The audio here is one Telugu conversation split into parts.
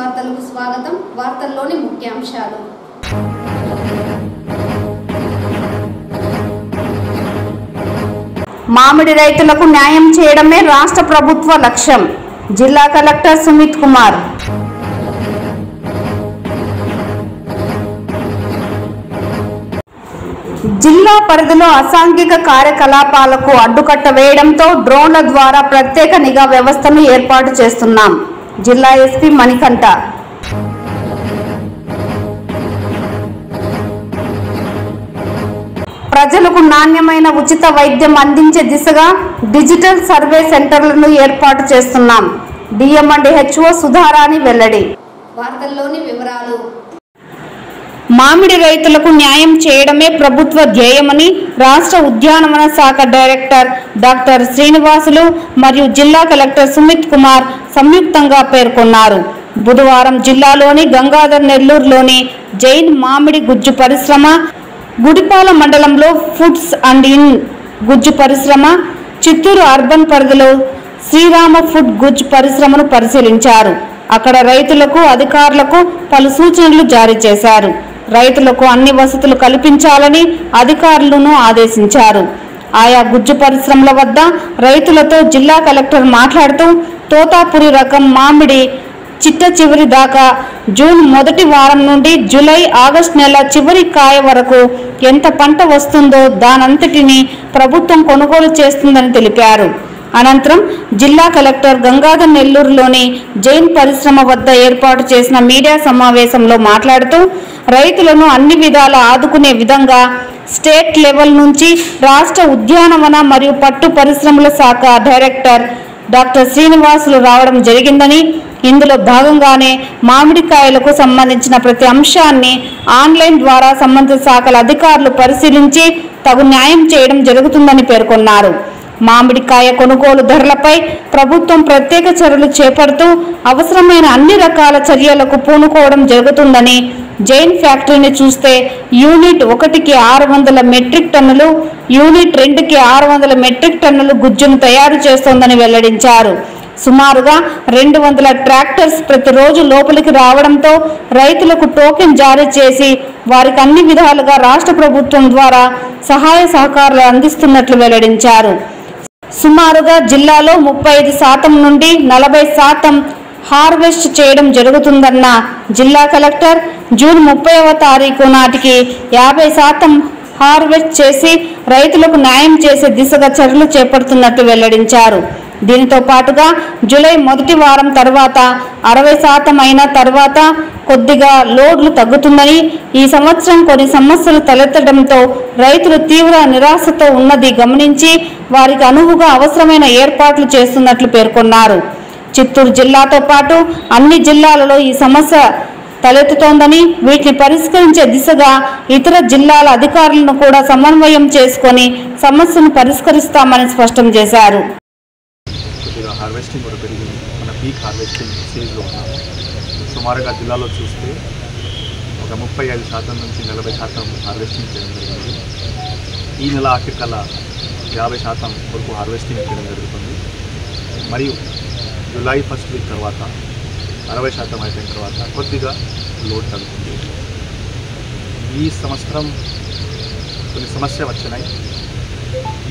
వార్తలకు స్వాగతం. వార్తల్లోని ముఖ్యాంశాలు. మామిడి రైతులకు న్యాయం చేయడమే రాష్ట్ర ప్రభుత్వ లక్ష్యం. జిల్లా కలెక్టర్ సుమిత్ కుమార్. జిల్లా పరిధిలో అసాంఘిక కార్యకలాపాలకు అడ్డుకట్ట వేయడంతో డ్రోన్ల ద్వారా ప్రత్యేక నిఘా వ్యవస్థను ఏర్పాటు చేస్తున్నాం. జిల్లా ఎస్పీ మణికంఠ. ప్రజలకు నాణ్యమైన ఉచిత వైద్యం అందించే దిశగా డిజిటల్ సర్వే సెంటర్లను ఏర్పాటు చేస్తున్నాం. డిఎం అండ్ హెచ్ఓ సుధారాణి వెల్లడి. వార్తల్లోని వివరాలు. మామిడి రైతులకు న్యాయం చేయడమే ప్రభుత్వ ధ్యేయమని రాష్ట్ర ఉద్యానవన శాఖ డైరెక్టర్ డాక్టర్ శ్రీనివాసులు మరియు జిల్లా కలెక్టర్ సుమిత్ కుమార్ సంయుక్తంగా పేర్కొన్నారు. బుధవారం జిల్లాలోని గంగాధర్ నెల్లూరులోని జైన్ మామిడి గుజ్జు పరిశ్రమ, గుడిపాల మండలంలో ఫుడ్స్ అండ్ ఇన్ గుజ్జు పరిశ్రమ, చిత్తూరు అర్బన్ పరిధిలో శ్రీరామ ఫుడ్ గుజ్జు పరిశ్రమను పరిశీలించారు. అక్కడ రైతులకు, అధికారులకు పలు సూచనలు జారీ చేశారు. రైతులకు అన్ని వసతులు కల్పించాలని అధికారులను ఆదేశించారు. ఆయా గుజ్జు పరిశ్రమల వద్ద రైతులతో జిల్లా కలెక్టర్ మాట్లాడుతూ తోతాపురి రకం మామిడి చిట్ట చివరి దాకా జూన్ మొదటి వారం నుండి జూలై, ఆగస్టు నెల చివరి కాయ వరకు ఎంత పంట వస్తుందో దానంతటిని ప్రభుత్వం కొనుగోలు చేస్తుందని తెలిపారు. అనంతరం జిల్లా కలెక్టర్ గంగాధర్ నెల్లూరులోని జైన్ పరిశ్రమ వద్ద ఏర్పాటు చేసిన మీడియా సమావేశంలో మాట్లాడుతూ రైతులను అన్ని విధాలా ఆదుకునే విధంగా స్టేట్ లెవెల్ నుంచి రాష్ట్ర ఉద్యానవన మరియు పట్టు పరిశ్రమల శాఖ డైరెక్టర్ డాక్టర్ శ్రీనివాసులు రావడం జరిగిందని, ఇందులో భాగంగానే మామిడికాయలకు సంబంధించిన ప్రతి అంశాన్ని ఆన్లైన్ ద్వారా సంబంధిత శాఖల అధికారులు పరిశీలించి తగు న్యాయం చేయడం జరుగుతుందని పేర్కొన్నారు. మామిడికాయ కొనుగోలు ధరలపై ప్రభుత్వం ప్రత్యేక చర్యలు చేపడుతూ అవసరమైన అన్ని రకాల చర్యలకు పూనుకోవడం జరుగుతుందని, జైన్ ఫ్యాక్టరీని చూస్తే యూనిట్ 1కి 600 మెట్రిక్ టన్నులు, యూనిట్ 2కి 600 మెట్రిక్ టన్నులు గుజ్జును తయారు చేస్తోందని వెల్లడించారు. సుమారుగా 200 ట్రాక్టర్స్ ప్రతిరోజు లోపలికి రావడంతో రైతులకు టోకెన్ జారీ చేసి వారికి అన్ని విధాలుగా రాష్ట్ర ప్రభుత్వం ద్వారా సహాయ సహకారాలు అందిస్తున్నట్లు వెల్లడించారు. సుమారుగా జిల్లాలో 35% నుండి 40% హార్వెస్ట్ చేయడం జరుగుతుందన్న జిల్లా కలెక్టర్ జూన్ 30వ తారీఖు నాటికి 50% హార్వెస్ట్ చేసి రైతులకు న్యాయం చేసే దిశగా చర్యలు చేపడుతున్నట్లు వెల్లడించారు. దీనితో పాటుగా జూలై మొదటి వారం తర్వాత 60% అయిన తర్వాత కొద్దిగా లోడ్లు తగ్గుతుందని, ఈ సంవత్సరం కొన్ని సమస్యలు తలెత్తడంతో రైతులు తీవ్ర నిరాశతో ఉన్నది గమనించి వారికి అనువుగా అవసరమైన ఏర్పాట్లు చేస్తున్నట్లు పేర్కొన్నారు. చిత్తూరు జిల్లాతో పాటు అన్ని జిల్లాలలో ఈ సమస్య తలెత్తుతోందని, వీటిని పరిష్కరించే దిశగా ఇతర జిల్లాల అధికారులను కూడా సమన్వయం చేసుకొని సమస్యను పరిష్కరిస్తామని స్పష్టం చేశారు. హార్వెస్టింగ్ కూడా పెరిగింది. మన పీక్ హార్వెస్టింగ్ స్టేజ్లో ఉన్నాము. సుమారుగా జిల్లాలో చూస్తే ఒక 35% నుంచి 40% హార్వెస్టింగ్ చేయడం జరిగింది. ఈ నెల ఆఖరికల్లా 50% వరకు హార్వెస్టింగ్ చేయడం జరుగుతుంది. మరియు జూలై ఫస్ట్ వీక్ తర్వాత 60% అయిపోయిన తర్వాత కొద్దిగా లోడ్ తగ్గుతుంది. ఈ సంవత్సరం కొన్ని సమస్య వచ్చినాయి.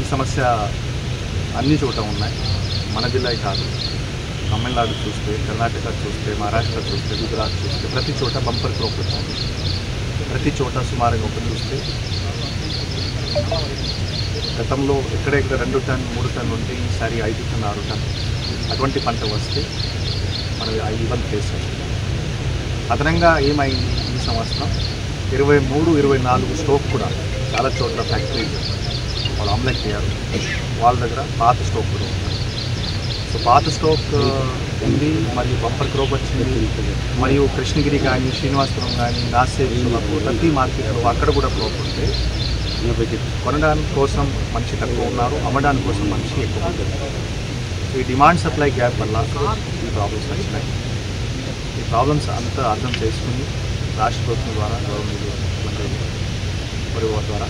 ఈ సమస్య అన్ని చోట ఉన్నాయి. మన జిల్లా కాదు, తమిళనాడు చూస్తే, కర్ణాటక చూస్తే, మహారాష్ట్ర చూస్తే, గుజరాత్ చూస్తే ప్రతి చోట బంపర్ క్రాప్ వచ్చింది. ప్రతి చోట సుమారుగా ఒక చూస్తే గతంలో ఎక్కడెక్కడ 2 టన్ 3 టన్ ఉంటే ఈసారి 5 టన్ 6 టన్ అటువంటి పంట వస్తే మనం ఇబ్బంది ఫేస్ అయింది. అదనంగా ఏమైంది, ఈ సంవత్సరం 23, 24 స్టోక్ కూడా చాలా చోట్ల ఫ్యాక్టరీలు వాళ్ళు ఆమ్లెట్ చేయాలి. వాళ్ళ దగ్గర పాత స్టోక్ కూడా ఉంది. సో పాత స్టాక్ ఉంది, మరియు బంపర్ క్రాప్ వచ్చింది. మరియు కృష్ణగిరి కానీ, శ్రీనివాసపురం కానీ, నాసేపు ప్రతి మార్కెట్లో అక్కడ కూడా క్రాప్ ఉంది. కొనడానికి కోసం మంచి తక్కువ ఉన్నారు, అమ్మడానికి కోసం మంచి ఎక్కువ ఉంటుంది. ఈ డిమాండ్ సప్లై గ్యాప్ వల్ల ఈ ప్రాబ్లమ్స్ వచ్చినాయి. ఈ ప్రాబ్లమ్స్ అంతా అర్థం చేసుకుని రాష్ట్ర ప్రభుత్వం ద్వారా గవర్నమెంట్ ద్వారా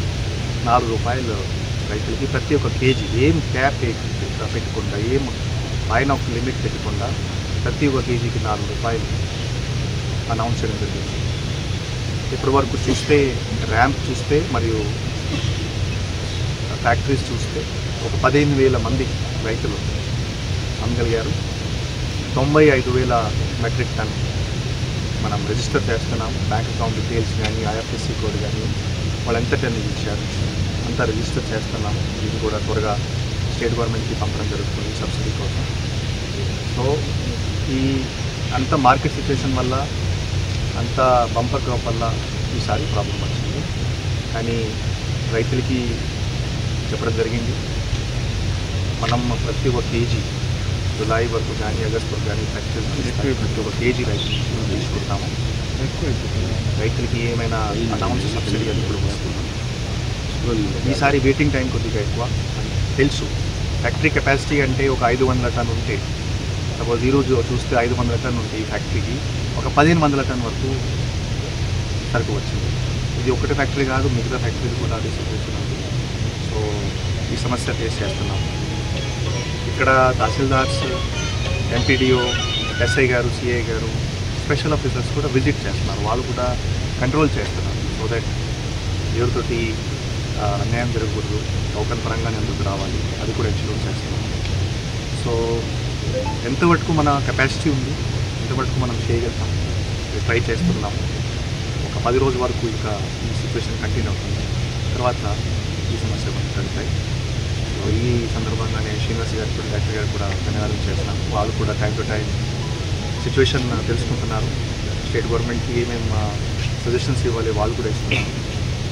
₹4 రైతులకి ప్రతి ఒక్క కేజీ ఏం క్యాప్ పెట్టకుండా, ఏం పైన ఒక లిమిట్ పెట్టకుండా ప్రతి ఒక్క కేజీకి ₹4 అనౌన్స్ చేయడం జరిగింది. ఇప్పటి వరకు చూస్తే ర్యాంప్ చూస్తే మరియు ఫ్యాక్టరీస్ చూస్తే ఒక 15,000 మంది రైతులు అమ్మగలిగారు. 95,000 మెట్రిక్ టన్ మనం రిజిస్టర్ చేస్తున్నాం. బ్యాంక్ అకౌంట్ డీటెయిల్స్ కానీ ఐఎఫ్ఎస్సి కోడ్ కానీ వాళ్ళు ఎంత టన్ ఇచ్చారు అంతా రిజిస్టర్ చేస్తున్నాము. ఇది కూడా త్వరగా స్టేట్ గవర్నమెంట్కి పంపడం జరుగుతుంది సబ్సిడీ కోసం. సో ఈ అంత మార్కెట్ సిచ్యువేషన్ వల్ల అంత బంపర్ క్రాప్ వల్ల ఈసారి ప్రాబ్లం వచ్చింది. కానీ రైతులకి చెప్పడం జరిగింది, మనం ప్రతి ఒక్క కేజీ జూలై వరకు కానీ ఆగస్ట్ వరకు కానీ ప్రతి ఒక్క కేజీ రైతులు తీసుకుంటాము. రైతులకి ఏమైనా అనౌన్స్ సబ్సిడీ అది కూడా వస్తున్నాం. ఈసారి వెయిటింగ్ టైం కొద్దిగా ఎక్కువ తెలుసు. ఫ్యాక్టరీ కెపాసిటీ అంటే ఒక 500 టన్ ఉంటే, సపోజ్ ఈరోజు చూస్తే 500 టన్ ఉంటే ఈ ఫ్యాక్టరీకి ఒక 1500 టన్ వరకు సరుకు వచ్చింది. ఇది ఒకటి ఫ్యాక్టరీ కాదు, మిగతా ఫ్యాక్టరీలు కూడా అదే సిచ్యువేషన్ ఉంది. సో ఈ సమస్య ఫేస్ చేస్తున్నాం. ఇక్కడ తహసీల్దార్స్, ఎంపీడీఓ, ఎస్ఐ గారు, సిఐ గారు, స్పెషల్ ఆఫీసర్స్ కూడా విజిట్ చేస్తున్నారు. వాళ్ళు కూడా కంట్రోల్ చేస్తున్నారు. సో దట్ ఎవరితోటి అన్యాయం జరగకూడదు, టోకన్ పరంగానే ఎందుకు రావాలి అది కూడా ఎన్ష్యూర్ చేస్తున్నాం. సో ఎంతవరకు మన కెపాసిటీ ఉంది, ఎంతవరకు మనం చేయగలుగుతాం ట్రై చేస్తున్నాము. ఒక 10 రోజుల వరకు ఇంకా ఈ సిచ్యువేషన్ కంటిన్యూ అవుతుంది. తర్వాత ఈ సమస్య తగ్గుతాయి. సో ఈ సందర్భంగానే శ్రీనివాస్ గారు కూడా, డాక్టర్ గారు కూడా ధన్యవాదాలు చేస్తున్నాను. వాళ్ళు కూడా టైం టు టైం సిచ్యువేషన్ తెలుసుకుంటున్నారు. స్టేట్ గవర్నమెంట్కి ఏమేమి సజెషన్స్ ఇవ్వాలి వాళ్ళు కూడా ఇస్తున్నారు.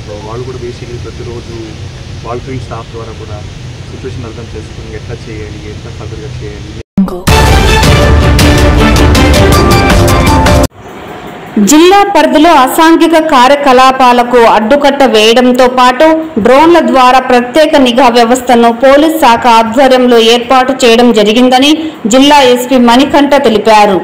సో వాళ్ళు కూడా బేసిక్లీ ప్రతిరోజు వాలంటరీ స్టాఫ్ ద్వారా కూడా సిచ్యువేషన్ అర్థం చేసుకుని ఎట్లా చేయాలి, ఎట్లా ఫర్దర్గా చేయాలి. జిల్లా పరిధిలో అసాంఘిక కార్యకలాపాలకు అడ్డుకట్ట వేయడంతో పాటు డ్రోన్ల ద్వారా ప్రత్యేక నిఘా వ్యవస్థను పోలీస్ శాఖ ఆధ్వర్యంలో ఏర్పాటు చేయడం జరిగిందని జిల్లా ఎస్పీ మణికంఠ తెలిపారు.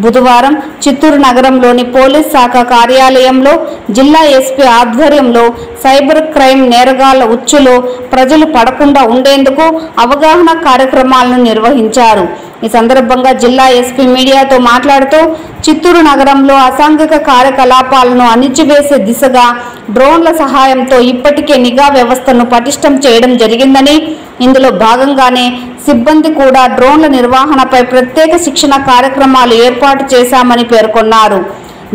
బుధవారం చిత్తూరు నగరంలోని పోలీస్ శాఖ కార్యాలయంలో జిల్లా ఎస్పీ ఆధ్వర్యంలో సైబర్ క్రైమ్ నేరగాళ్ల ఉచ్చులో ప్రజలు పడకుండా ఉండేందుకు అవగాహన కార్యక్రమాలను నిర్వహించారు. ఈ సందర్భంగా జిల్లా ఎస్పీ మీడియాతో మాట్లాడుతూ చిత్తూరు నగరంలో అసాంఘిక కార్యకలాపాలను అణిచివేసే దిశగా డ్రోన్ల సహాయంతో ఇప్పటికే నిఘా వ్యవస్థను పటిష్టం చేయడం జరిగిందని, ఇందులో భాగంగానే సిబ్బంది కూడా డ్రోన్ల నిర్వహణపై ప్రత్యేక శిక్షణ కార్యక్రమాలు ఏర్పాటు చేశామని పేర్కొన్నారు.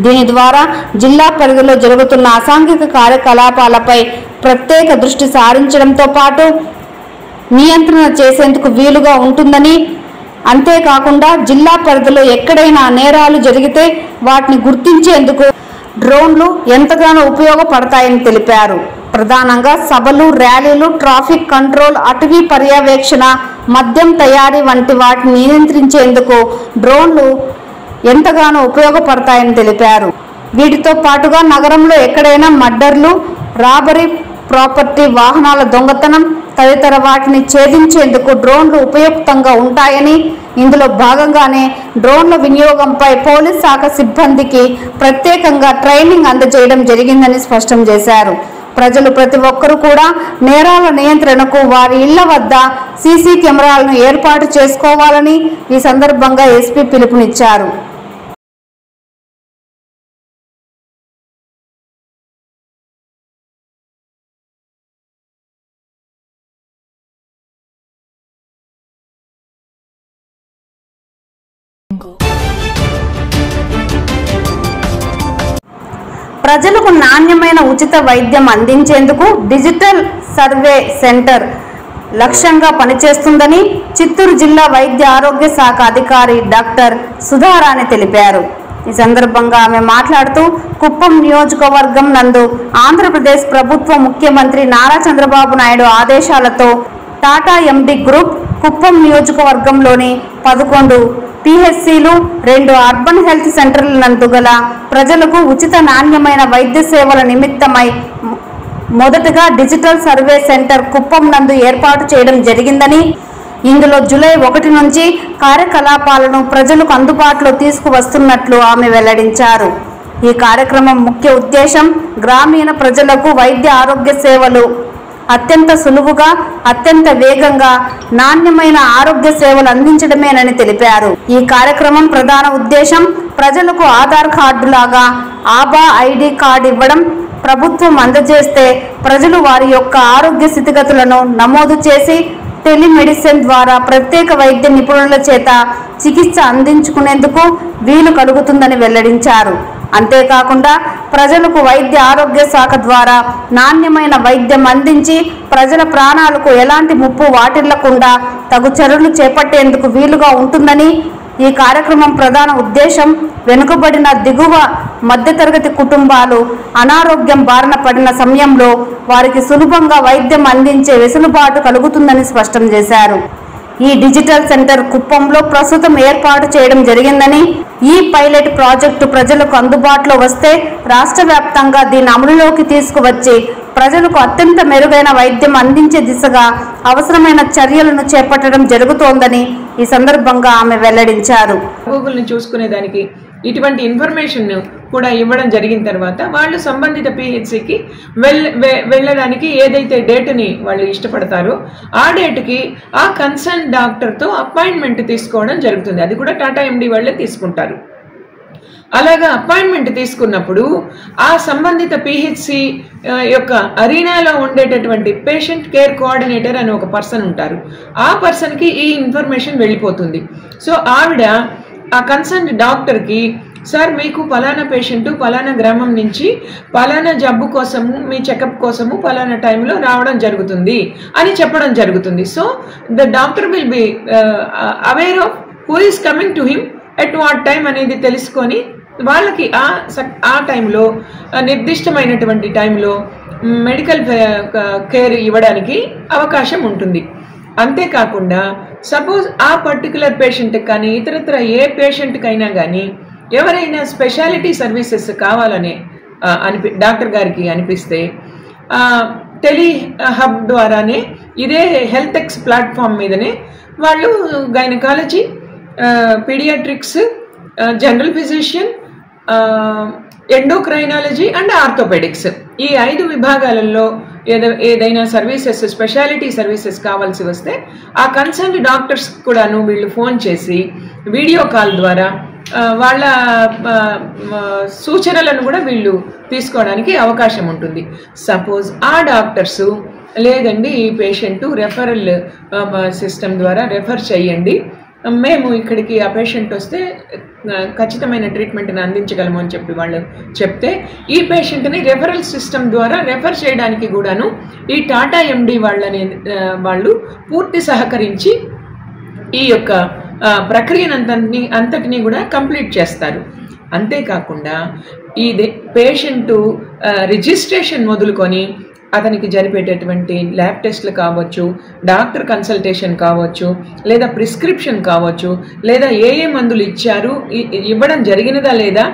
దీని ద్వారా జిల్లా పరిధిలో జరుగుతున్న అసాంఘిక కార్యకలాపాలపై ప్రత్యేక దృష్టి సారించడంతో పాటు నియంత్రణ చేసేందుకు వీలుగా ఉంటుందని, అంతేకాకుండా జిల్లా పరిధిలో ఎక్కడైనా నేరాలు జరిగితే వాటిని గుర్తించేందుకు డ్రోన్లు ఎంతగానో ఉపయోగపడతాయని తెలిపారు. ప్రధానంగా సభలు, ర్యాలీలు, ట్రాఫిక్ కంట్రోల్, అటవీ పర్యవేక్షణ, మద్యం తయారీ వంటి వాటిని నియంత్రించేందుకు డ్రోన్లు ఎంతగానో ఉపయోగపడతాయని తెలిపారు. వీటితో పాటుగా నగరంలో ఎక్కడైనా మర్డర్లు, రాబరీ, ప్రాపర్టీ, వాహనాల దొంగతనం తదితర వాటిని ఛేదించేందుకు డ్రోన్లు ఉపయుక్తంగా ఉంటాయని, ఇందులో భాగంగానే డ్రోన్ల వినియోగంపై పోలీస్ శాఖ సిబ్బందికి ప్రత్యేకంగా ట్రైనింగ్ అందజేయడం జరిగిందని స్పష్టం చేశారు. ప్రజలు ప్రతి ఒక్కరూ కూడా నేరాల నియంత్రణకు వారి ఇళ్ల వద్ద సీసీ కెమెరాలను ఏర్పాటు చేసుకోవాలని ఈ సందర్భంగా ఎస్పీ పిలుపునిచ్చారు. ప్రజలకు నాణ్యమైన ఉచిత వైద్యం అందించేందుకు డిజిటల్ సర్వే సెంటర్ లక్ష్యంగా పనిచేస్తుందని చిత్తూరు జిల్లా వైద్య ఆరోగ్య శాఖ అధికారి డాక్టర్ సుధారాణి తెలిపారు. ఈ సందర్భంగా ఆమె మాట్లాడుతూ కుప్పం నియోజకవర్గం నందు ఆంధ్రప్రదేశ్ ప్రభుత్వ ముఖ్యమంత్రి నారా చంద్రబాబు నాయుడు ఆదేశాలతో టాటా ఎండి గ్రూప్ కుప్పం నియోజకవర్గంలోని 11 పిహెచ్సిలు, 2 అర్బన్ హెల్త్ సెంటర్ల నందు గల ప్రజలకు ఉచిత నాణ్యమైన వైద్య సేవల నిమిత్తమై మొదటగా డిజిటల్ సర్వే సెంటర్ కుప్పం నందు ఏర్పాటు చేయడం జరిగిందని, ఇందులో జూలై 1 నుంచి కార్యకలాపాలను ప్రజలకు అందుబాటులో తీసుకువస్తున్నట్లు ఆమె వెల్లడించారు. ఈ కార్యక్రమం ముఖ్య ఉద్దేశం గ్రామీణ ప్రజలకు వైద్య ఆరోగ్య సేవలు అత్యంత సులువుగా, అత్యంత వేగంగా నాణ్యమైన ఆరోగ్య సేవలు అందించడమేనని తెలిపారు. ఈ కార్యక్రమం ప్రధాన ఉద్దేశం ప్రజలకు ఆధార్ కార్డు లాగా ఆబా ఐడి కార్డు ఇవ్వడం. ప్రభుత్వం అందజేస్తే ప్రజలు వారి యొక్క ఆరోగ్య స్థితిగతులను నమోదు చేసి టెలిమెడిసిన్ ద్వారా ప్రత్యేక వైద్య నిపుణుల చేత చికిత్స అందించుకునేందుకు వీలు కలుగుతుందని వెల్లడించారు. అంతేకాకుండా ప్రజలకు వైద్య ఆరోగ్య శాఖ ద్వారా నాణ్యమైన వైద్యం అందించి ప్రజల ప్రాణాలకు ఎలాంటి ముప్పు వాటిల్లకుండా తగు చర్యలు చేపట్టేందుకు వీలుగా ఉంటుందని, ఈ కార్యక్రమం ప్రధాన ఉద్దేశం వెనుకబడిన దిగువ మధ్యతరగతి కుటుంబాలు అనారోగ్యం బారిన పడిన సమయంలో వారికి సులభంగా వైద్యం అందించే వెసులుబాటు కలుగుతుందని స్పష్టం చేశారు. ఈ డిజిటల్ సెంటర్ కుప్పంలో ప్రస్తుతం ఏర్పాటు చేయడం జరిగిందని, ఈ పైలట్ ప్రాజెక్టు ప్రజలకు అందుబాటులో వస్తే రాష్ట్ర వ్యాప్తంగా దీన్ని అమలులోకి తీసుకువచ్చి ప్రజలకు అత్యంత మెరుగైన వైద్యం అందించే దిశగా అవసరమైన చర్యలను చేపట్టడం జరుగుతోందని ఈ సందర్భంగా ఆమె వెల్లడించారు. గూగుల్ని చూసుకునేదానికి ఇటువంటి ఇన్ఫర్మేషన్ కూడా ఇవ్వడం జరిగిన తర్వాత వాళ్ళు సంబంధిత పిహెచ్సికి వెళ్ళడానికి ఏదైతే డేట్ని వాళ్ళు ఇష్టపడతారో ఆ డేట్కి ఆ కన్సర్న్ డాక్టర్తో అపాయింట్మెంట్ తీసుకోవడం జరుగుతుంది. అది కూడా టాటా ఎండి వాళ్ళే తీసుకుంటారు. అలాగా అపాయింట్మెంట్ తీసుకున్నప్పుడు ఆ సంబంధిత పిహెచ్సి యొక్క అరీనాలో ఉండేటటువంటి పేషెంట్ కేర్ కోఆర్డినేటర్ అని ఒక పర్సన్ ఉంటారు. ఆ పర్సన్కి ఈ ఇన్ఫర్మేషన్ వెళ్ళిపోతుంది. సో ఆవిడ ఆ కన్సర్న్ డాక్టర్కి, సార్ మీకు పలానా పేషెంట్ పలానా గ్రామం నుంచి పలానా జబ్బు కోసము మీ చెకప్ కోసము పలానా టైంలో రావడం జరుగుతుంది అని చెప్పడం జరుగుతుంది. So the doctor will be aware of who is coming to him at what time అనేది తెలుసుకొని వాళ్ళకి ఆ టైంలో నిర్దిష్టమైనటువంటి టైంలో మెడికల్ కేర్ ఇవ్వడానికి అవకాశం ఉంటుంది. అంతేకాకుండా సపోజ్ ఆ పర్టికులర్ పేషెంట్కి కానీ ఇతరత్ర ఏ పేషెంట్కైనా కానీ ఎవరైనా స్పెషాలిటీ సర్వీసెస్ కావాలని డాక్టర్ గారికి అనిపిస్తే టెలి హబ్ ద్వారానే ఇదే హెల్త్ ఎక్స్ ప్లాట్ఫామ్ మీదనే వాళ్ళు gynaecology, paediatrics, general physician, endocrinology and orthopaedics ఈ 5 విభాగాలలో ఏదైనా సర్వీసెస్ స్పెషాలిటీ సర్వీసెస్ కావాల్సి వస్తే ఆ కన్సర్న్ డాక్టర్స్ కూడాను వీళ్ళు ఫోన్ చేసి వీడియో కాల్ ద్వారా వాళ్ళ సూచనలను కూడా వీళ్ళు తీసుకోవడానికి అవకాశం ఉంటుంది. సపోజ్ ఆ డాక్టర్సు లేదండి ఈ పేషెంట్ రెఫరల్ సిస్టమ్ ద్వారా రెఫర్ చేయండి, మేము ఇక్కడికి ఆ పేషెంట్ వస్తే ఖచ్చితమైన ట్రీట్మెంట్ని అందించగలము అని చెప్పి వాళ్ళు చెప్తే ఈ పేషెంట్ని రెఫరల్ సిస్టమ్ ద్వారా రెఫర్ చేయడానికి కూడాను ఈ టాటా ఎండి వాళ్ళు పూర్తి సహకరించి ఈ యొక్క ప్రక్రియనంతటినీ కూడా కంప్లీట్ చేస్తారు. అంతేకాకుండా ఈ పేషెంటు రిజిస్ట్రేషన్ మొదలుకొని అతనికి జరిపేటటువంటి ల్యాబ్ టెస్ట్లు కావచ్చు, డాక్టర్ కన్సల్టేషన్ కావచ్చు, లేదా ప్రిస్క్రిప్షన్ కావచ్చు, లేదా ఏ మందులు ఇచ్చారు, ఇవ్వడం జరిగినదా లేదా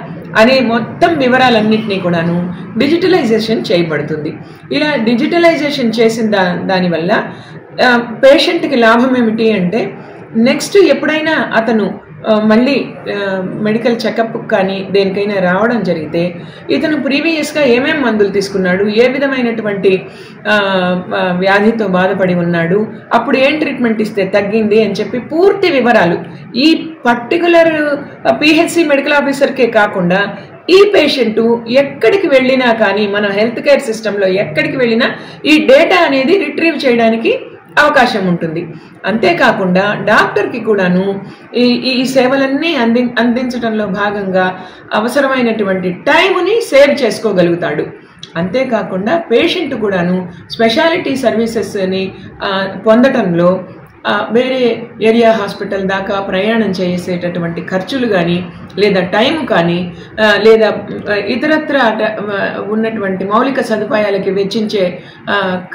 అనే మొత్తం వివరాలన్నింటినీ కూడాను డిజిటలైజేషన్ చేయబడుతుంది. ఇలా డిజిటలైజేషన్ చేసిన దానివల్ల పేషెంట్కి లాభం ఏమిటి అంటే నెక్స్ట్ ఎప్పుడైనా అతను మళ్ళీ మెడికల్ చెకప్ కానీ దేనికైనా రావడం జరిగితే ఇతను ప్రీవియస్గా ఏమేం మందులు తీసుకున్నాడు, ఏ విధమైనటువంటి వ్యాధితో బాధపడి ఉన్నాడు, అప్పుడు ఏం ట్రీట్మెంట్ ఇస్తే తగ్గింది అని చెప్పి పూర్తి వివరాలు ఈ పర్టికులర్ పిహెచ్సి మెడికల్ ఆఫీసర్కే కాకుండా ఈ పేషెంటు ఎక్కడికి వెళ్ళినా కానీ మన హెల్త్ కేర్ సిస్టంలో ఎక్కడికి వెళ్ళినా ఈ డేటా అనేది రిట్రీవ్ చేయడానికి అవకాశం ఉంటుంది. అంతేకాకుండా డాక్టర్కి కూడాను ఈ సేవలన్నీ అందించడంలో భాగంగా అవసరమైనటువంటి టైంని సేవ్ చేసుకోగలుగుతాడు. అంతేకాకుండా పేషెంట్ కూడాను స్పెషాలిటీ సర్వీసెస్ని పొందటంలో వేరే ఏరియా హాస్పిటల్ దాకా ప్రయాణం చేసేటటువంటి ఖర్చులు కానీ లేదా టైం కానీ లేదా ఇతరత్ర ఉన్నటువంటి మౌలిక సదుపాయాలకి వెచ్చించే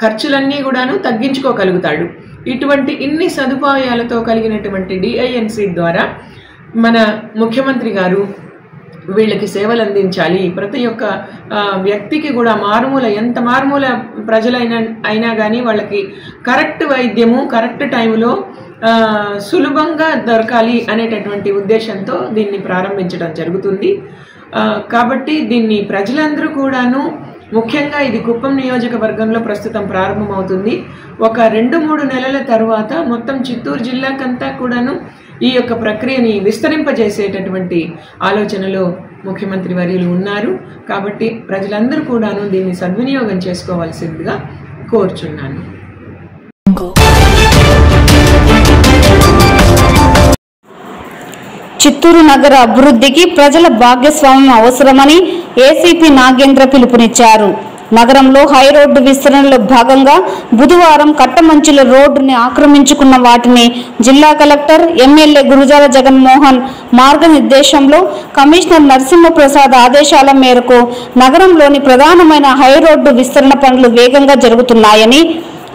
ఖర్చులన్నీ కూడాను తగ్గించుకోగలుగుతాడు. ఇటువంటి ఇన్ని సదుపాయాలతో కలిగినటువంటి డిఐఎన్సి ద్వారా మన ముఖ్యమంత్రి గారు వీళ్ళకి సేవలు అందించాలి, ప్రతి ఒక్క వ్యక్తికి కూడా ఎంత మారుమూల ప్రజలైనా కానీ వాళ్ళకి కరెక్ట్ వైద్యము కరెక్ట్ టైంలో సులభంగా దొరకాలి అనేటటువంటి ఉద్దేశంతో దీన్ని ప్రారంభించడం జరుగుతుంది. కాబట్టి దీన్ని ప్రజలందరూ కూడాను ముఖ్యంగా ఇది కుప్పం నియోజకవర్గంలో ప్రస్తుతం ప్రారంభమవుతుంది. ఒక 2-3 నెలల తర్వాత మొత్తం చిత్తూరు జిల్లాకంతా కూడాను ఈ యొక్క ప్రక్రియని విస్తరింపజేసేటటువంటి ఆలోచనలో ముఖ్యమంత్రి వర్యులు ఉన్నారు. కాబట్టి ప్రజలందరూ కూడాను దీన్ని సద్వినియోగం చేసుకోవాల్సిందిగా కోరుచున్నాను. చిత్తూరు నగర అభివృద్ధికి ప్రజల భాగస్వామ్యం అవసరమని ఏసీపీ నాగేంద్ర పిలుపునిచ్చారు. నగరంలో హైరోడ్డు విస్తరణలో భాగంగా బుధవారం కట్టమంచుల రోడ్డుని ఆక్రమించుకున్న వాటిని జిల్లా కలెక్టర్ ఎమ్మెల్యే గురుజాల జగన్మోహన్ మార్గనిర్దేశంలో కమిషనర్ నరసింహప్రసాద్ ఆదేశాల మేరకు నగరంలోని ప్రధానమైన హైరోడ్డు విస్తరణ పనులు వేగంగా జరుగుతున్నాయని,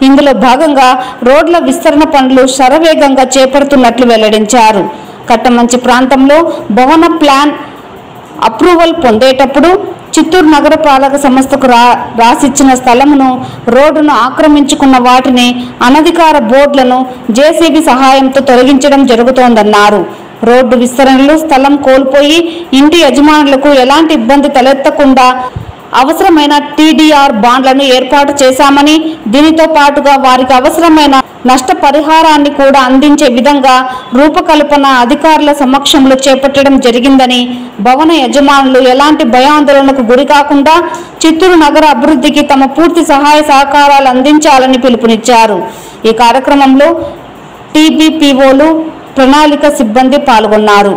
ఇందులో భాగంగా రోడ్ల విస్తరణ పనులు శరవేగంగా చేపడుతున్నట్లు వెల్లడించారు. కట్టమంచి ప్రాంతంలో భవన ప్లాన్ అప్రూవల్ పొందేటప్పుడు చిత్తూరు నగరపాలక సంస్థకు రాసిచ్చిన స్థలమును, రోడ్డును ఆక్రమించుకున్న వాటిని, అనధికార బోర్డులను జేసీబీ సహాయంతో తొలగించడం జరుగుతోందన్నారు. రోడ్డు విస్తరణలో స్థలం కోల్పోయి ఇంటి యజమానులకు ఎలాంటి ఇబ్బంది తలెత్తకుండా అవసరమైన టీడీఆర్ బాండ్లను ఏర్పాటు చేశామని, దీనితో పాటుగా వారికి అవసరమైన నష్టపరిహారాన్ని కూడా అందించే విధంగా రూపకల్పన అధికారుల సమక్షంలో చేపట్టడం జరిగిందని, భవన యజమానులు ఎలాంటి భయాందోళనకు గురి కాకుండా చిత్తూరు నగర అభివృద్ధికి తమ పూర్తి సహాయ సహకారాలు అందించాలని పిలుపునిచ్చారు. ఈ కార్యక్రమంలో టీబీపీఓలు, ప్రణాళిక సిబ్బంది పాల్గొన్నారు.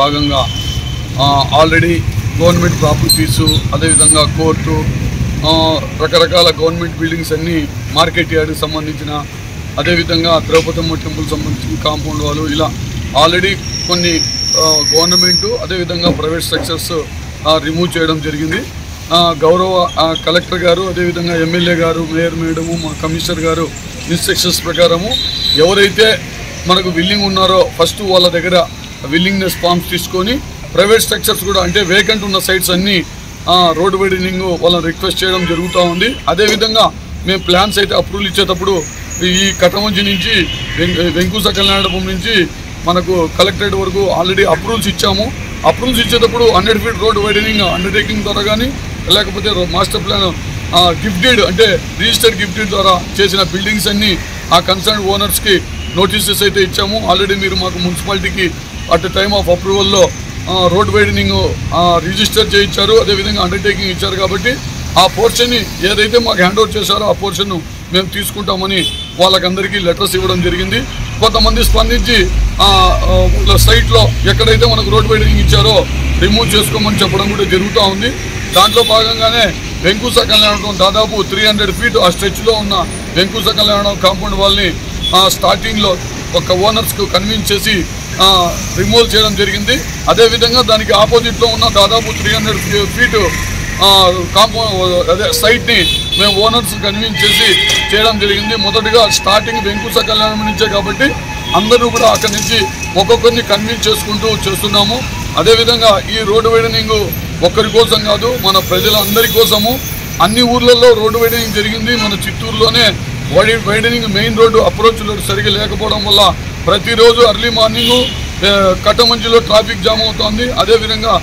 భాగంగా ఆల్రెడీ గవర్నమెంట్ ప్రాపర్టీసు, అదేవిధంగా కోర్టు, రకరకాల గవర్నమెంట్ బిల్డింగ్స్ అన్నీ, మార్కెట్ యార్డ్కి సంబంధించిన, అదేవిధంగా ద్రౌపదమ్మ టెంపుల్ సంబంధించిన కాంపౌండ్ వాళ్ళు, ఇలా ఆల్రెడీ కొన్ని గవర్నమెంటు అదేవిధంగా ప్రైవేట్ స్ట్రక్చర్స్ రిమూవ్ చేయడం జరిగింది. గౌరవ కలెక్టర్ గారు, అదేవిధంగా ఎమ్మెల్యే గారు, మేయర్ మేడము, మా కమిషనర్ గారు ఇన్స్ట్రక్షన్స్ ప్రకారము ఎవరైతే మనకు విల్లింగ్ ఉన్నారో ఫస్ట్ వాళ్ళ దగ్గర విల్లింగ్నెస్ ఫార్మ్స్ తీసుకొని, ప్రైవేట్ స్ట్రక్చర్స్ కూడా అంటే వేకెంట్ ఉన్న సైట్స్ అన్నీ రోడ్ వైడనింగ్ వాళ్ళని రిక్వెస్ట్ చేయడం జరుగుతూ ఉంది. అదేవిధంగా మేము ప్లాన్స్ అయితే అప్రూవల్ ఇచ్చేటప్పుడు ఈ కట్టమంచి నుంచి వెంకుస కళ్యాణపురం నుంచి మనకు కలెక్టరేట్ వరకు ఆల్రెడీ అప్రూవల్స్ ఇచ్చాము. అప్రూవల్స్ ఇచ్చేటప్పుడు 100 ఫీట్ రోడ్ వైడనింగ్ అండర్టేకింగ్ ద్వారా కానీ, లేకపోతే మాస్టర్ ప్లాన్ గిఫ్ట్ డీడ్ అంటే రిజిస్టర్డ్ గిఫ్ట్ డీడ్ ద్వారా చేసిన బిల్డింగ్స్ అన్నీ ఆ కన్సర్న్ ఓనర్స్కి నోటీసెస్ అయితే ఇచ్చాము. ఆల్రెడీ మీరు మాకు మున్సిపాలిటీకి అట్ టైమ్ ఆఫ్ అప్రూవల్లో రోడ్ వైడనింగ్ రిజిస్టర్ చేయించారు, అదేవిధంగా అండర్టేకింగ్ ఇచ్చారు. కాబట్టి ఆ పోర్షన్ని ఏదైతే మాకు హ్యాండ్ ఓవర్ చేశారో ఆ పోర్షన్ను మేము తీసుకుంటామని వాళ్ళకందరికీ లెటర్స్ ఇవ్వడం జరిగింది. కొంతమంది స్పందించి వాళ్ళ సైట్లో ఎక్కడైతే మనకు రోడ్ వైడనింగ్ ఇచ్చారో రిమూవ్ చేసుకోమని చెప్పడం కూడా జరుగుతూ ఉంది. దాంట్లో భాగంగానే వెంకుస కళ్యాణం దాదాపు 300 ఫీట్ ఆ స్ట్రెచ్లో ఉన్న వెంకుస కళ్యాణం కాంపౌండ్ వాళ్ళని స్టార్టింగ్లో ఒక ఓనర్స్కు కన్విన్స్ చేసి రిమూవ్ చేయడం జరిగింది. అదేవిధంగా దానికి ఆపోజిట్లో ఉన్న దాదాపు 300 ఫీట్ కాంపౌండ్ అదే సైట్ని మేము ఓనర్స్ కన్విన్స్ చేసి చేయడం జరిగింది. మొదటిగా స్టార్టింగ్ వెంకుస కళ్యాణం నుంచే కాబట్టి అందరూ కూడా అక్కడి నుంచి ఒక్కొక్కరిని కన్విన్స్ చేసుకుంటూ చేస్తున్నాము. అదేవిధంగా ఈ రోడ్డు వైడనింగ్ ఒక్కరి కోసం కాదు, మన ప్రజలందరి కోసము. అన్ని ఊర్లలో రోడ్డు వైడనింగ్ జరిగింది. మన చిత్తూరులోనే widening main road approach road సరిగ్గా లేకపోవడం వల్ల ప్రతిరోజు ఎర్లీ మార్నింగ్ కట్టమంచిలో ట్రాఫిక్ జామ్ అవుతుంది. అదేవిధంగా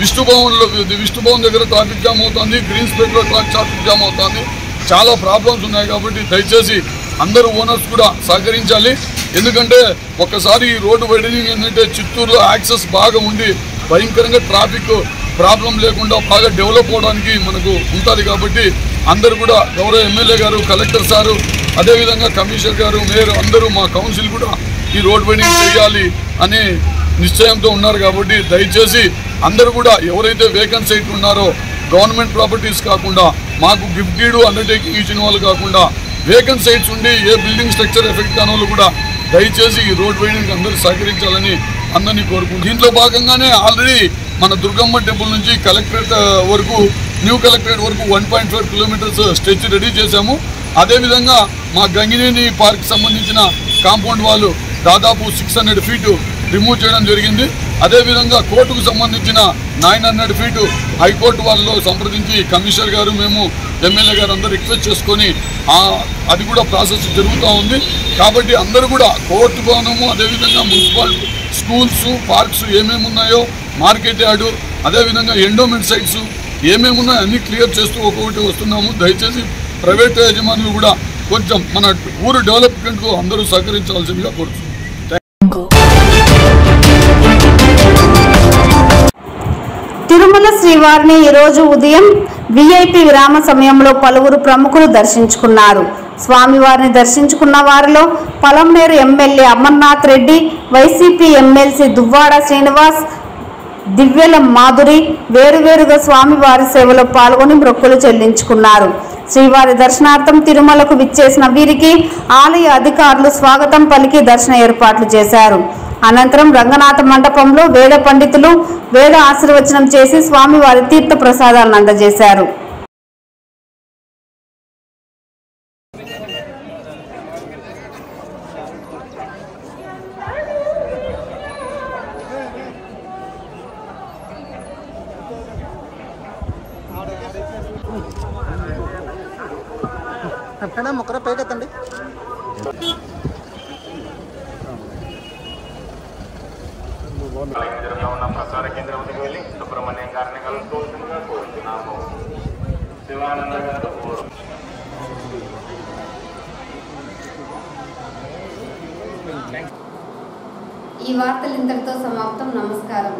విష్ణుభవన్ దగ్గర ట్రాఫిక్ జామ్ అవుతుంది. గ్రీన్స్పేట్లో ట్రాఫిక్ జామ్ అవుతుంది. చాలా ప్రాబ్లమ్స్ ఉన్నాయి. కాబట్టి దయచేసి అందరూ ఓనర్స్ కూడా సహకరించాలి. ఎందుకంటే ఒక్కసారి ఈ రోడ్డు వైడనింగ్ ఏంటంటే చిత్తూరులో యాక్సెస్ బాగా ఉండి భయంకరంగా ట్రాఫిక్ ప్రాబ్లం లేకుండా బాగా డెవలప్ అవడానికి మనకు ఉంటుంది. కాబట్టి అందరూ కూడా గౌరవ ఎమ్మెల్యే గారు, కలెక్టర్ సారు, అదేవిధంగా కమిషనర్ గారు, మేయర్ అందరూ మా కౌన్సిల్ కూడా ఈ రోడ్ వైడనింగ్ చేయాలి అనే నిశ్చయంతో ఉన్నారు. కాబట్టి దయచేసి అందరూ కూడా ఎవరైతే వేకెంట్ సైట్ ఉన్నారో గవర్నమెంట్ ప్రాపర్టీస్ కాకుండా మాకు గిఫ్ట్ డీడ్ అండర్టేకింగ్ ఇచ్చిన వాళ్ళు కాకుండా వేకెంట్ సైట్స్ ఉండి ఏ బిల్డింగ్ స్ట్రక్చర్ ఎఫెక్ట్ కాని వాళ్ళు కూడా దయచేసి ఈ రోడ్ వైడనింగ్ అందరూ సహకరించాలని అందరినీ కోరుకుంటున్నాం. దీంట్లో భాగంగానే ఆల్రెడీ మన దుర్గమ్మ టెంపుల్ నుంచి కలెక్టరేట్ వరకు న్యూ కలెక్టరేట్ వరకు 1.5 కిలోమీటర్స్ స్ట్రెచ్ రెడీ చేశాము. అదేవిధంగా మా గంగినేని పార్క్ సంబంధించిన కాంపౌండ్ వాళ్ళు దాదాపు 600 ఫీటు రిమూవ్ చేయడం జరిగింది. అదేవిధంగా కోర్టుకు సంబంధించిన 900 ఫీటు హైకోర్టు వాళ్ళలో సంప్రదించి కమిషనర్ గారు, మేము ఎమ్మెల్యే గారు అందరూ రిక్వెస్ట్ చేసుకొని అది కూడా ప్రాసెస్ జరుగుతూ ఉంది. కాబట్టి అందరూ కూడా కోర్టు భవనము, అదేవిధంగా మున్సిపల్ స్కూల్స్, పార్క్స్ ఏమేమి ఉన్నాయో, మార్కెట్ యార్డు, అదేవిధంగా ఎండోమెంట్ సైట్స్ ఏమేమి ఉన్నాయో అన్నీ క్లియర్ చేస్తూ ఒక్కొక్కటి వస్తున్నాము. దయచేసి ప్రైవేట్ యజమానులు కూడా కొంచెం మన ఊరు డెవలప్మెంట్కు అందరూ సహకరించాల్సిందిగా కోరుతున్నాం. తిరుమల శ్రీవారిని ఈరోజు ఉదయం విఐపి విరామ సమయంలో పలువురు ప్రముఖులు దర్శించుకున్నారు. స్వామివారిని దర్శించుకున్న వారిలో Palamaneru MLA Amarnath Reddy, YCP MLC Duvvada Srinivas, Divvala Madhuri వేరువేరుగా స్వామివారి సేవలో పాల్గొని మొక్కులు చెల్లించుకున్నారు. శ్రీవారి దర్శనార్థం తిరుమలకు విచ్చేసిన వీరికి ఆలయ అధికారులు స్వాగతం పలికి దర్శన ఏర్పాట్లు చేశారు. అనంతరం రంగనాథ మండపంలో వేద పండితులు వేద ఆశీర్వచనం చేసి స్వామివారి తీర్థ ప్రసాదాలను అందజేశారు. మొక్కర పైకెత్తండి. ఉన్న ప్రసార కేంద్రానికి వెళ్ళి సుబ్రహ్మణ్యం గారిని కలుసుకోవాల్సిందిగా కోరుతున్నాము. శివానంద గారు ఈ వార్తలు ఇంతటితో సమాప్తం. నమస్కారం.